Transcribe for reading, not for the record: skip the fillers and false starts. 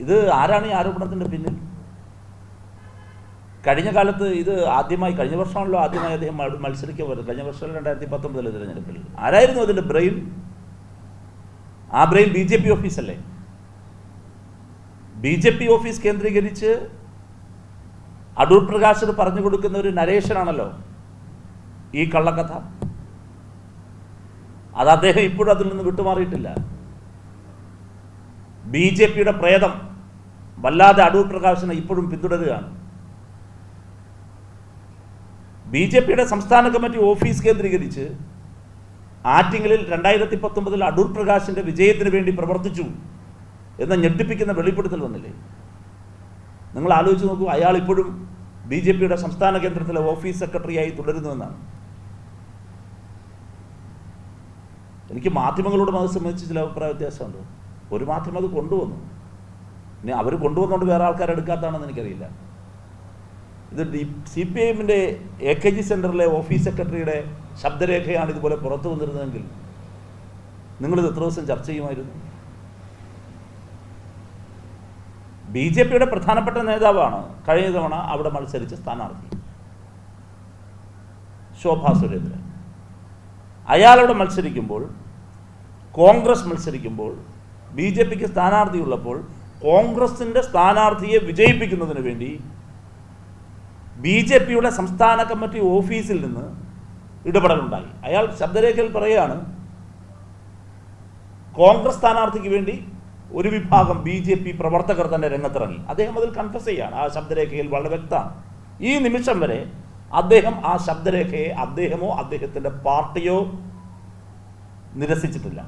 ഇത് ആരാണ് ഈ ആരോപണത്തിൻ്റെ പിന്നിൽ? കഴിഞ്ഞ കാലത്ത് ഇത് ആദ്യമായി, കഴിഞ്ഞ വർഷമാണല്ലോ ആദ്യമായി അദ്ദേഹം മത്സരിക്കാൻ വരുന്നത്. കഴിഞ്ഞ വർഷം 2019 തിരഞ്ഞെടുപ്പിൽ ആരായിരുന്നു അതിൻ്റെ ബ്രെയിൻ? ആ ബ്രെയിൻ BJP ഓഫീസല്ലേ? BJP ഓഫീസ് കേന്ദ്രീകരിച്ച് അടൂർ പ്രകാശിന് പറഞ്ഞു കൊടുക്കുന്ന ഒരു നരേഷനാണല്ലോ ഈ കള്ളക്കഥ. അത് അദ്ദേഹം ഇപ്പോഴും അതിൽ നിന്ന് വിട്ടുമാറിയിട്ടില്ല. BJPയുടെ പ്രേതം വല്ലാതെ അടൂർ പ്രകാശിനെ ഇപ്പോഴും പിന്തുടരുകയാണ്. BJPയുടെ സംസ്ഥാന കമ്മിറ്റി ഓഫീസ് കേന്ദ്രീകരിച്ച് ആറ്റിങ്ങലിൽ 2019 അടൂർ പ്രകാശിൻ്റെ വിജയത്തിന് വേണ്ടി പ്രവർത്തിച്ചു എന്ന ഞെട്ടിപ്പിക്കുന്ന വെളിപ്പെടുത്തൽ വന്നില്ലേ? നിങ്ങൾ ആലോചിച്ച് നോക്കൂ. അയാൾ ഇപ്പോഴും BJPയുടെ സംസ്ഥാന കേന്ദ്രത്തിലെ ഓഫീസ് സെക്രട്ടറിയായി തുടരുന്നുവെന്നാണ്. എനിക്ക് മാധ്യമങ്ങളോട് അത് സംബന്ധിച്ച് ചില അഭിപ്രായ വ്യത്യാസമുണ്ട്. ഒരു മാധ്യമം അത് കൊണ്ടുവന്നു, ഇനി അവർ കൊണ്ടുവന്നുകൊണ്ട് വേറെ ആൾക്കാർ എടുക്കാത്തതാണെന്ന് എനിക്കറിയില്ല. ഇത് CPIഎമ്മിൻ്റെ AKG സെൻറ്ററിലെ ഓഫീസ് സെക്രട്ടറിയുടെ ശബ്ദരേഖയാണ് ഇതുപോലെ പുറത്തു വന്നിരുന്നതെങ്കിൽ നിങ്ങളിത് എത്ര ദിവസം ചർച്ച ചെയ്യുമായിരുന്നു? BJPയുടെ പ്രധാനപ്പെട്ട നേതാവാണ് കഴിഞ്ഞ തവണ അവിടെ മത്സരിച്ച സ്ഥാനാർത്ഥി ശോഭാ സുരേന്ദ്രൻ. അയാളവിടെ മത്സരിക്കുമ്പോൾ, കോൺഗ്രസ് മത്സരിക്കുമ്പോൾ, BJPക്ക് സ്ഥാനാർത്ഥിയുള്ളപ്പോൾ കോൺഗ്രസിൻ്റെ സ്ഥാനാർത്ഥിയെ വിജയിപ്പിക്കുന്നതിന് വേണ്ടി BJPയുടെ സംസ്ഥാന കമ്മിറ്റി ഓഫീസിൽ നിന്ന് ഇടപെടലുണ്ടായി. അയാൾ ശബ്ദരേഖയിൽ പറയുകയാണ്, കോൺഗ്രസ് സ്ഥാനാർത്ഥിക്ക് വേണ്ടി ഒരു വിഭാഗം BJP പ്രവർത്തകർ തന്നെ രംഗത്തിറങ്ങി. അദ്ദേഹം അതിൽ കൺഫസ് ചെയ്യാണ്. ആ ശബ്ദരേഖയിൽ വളരെ വ്യക്തമാണ്. ഈ നിമിഷം വരെ അദ്ദേഹം ആ ശബ്ദരേഖയെ അദ്ദേഹമോ അദ്ദേഹത്തിൻ്റെ പാർട്ടിയോ നിരസിച്ചിട്ടില്ല.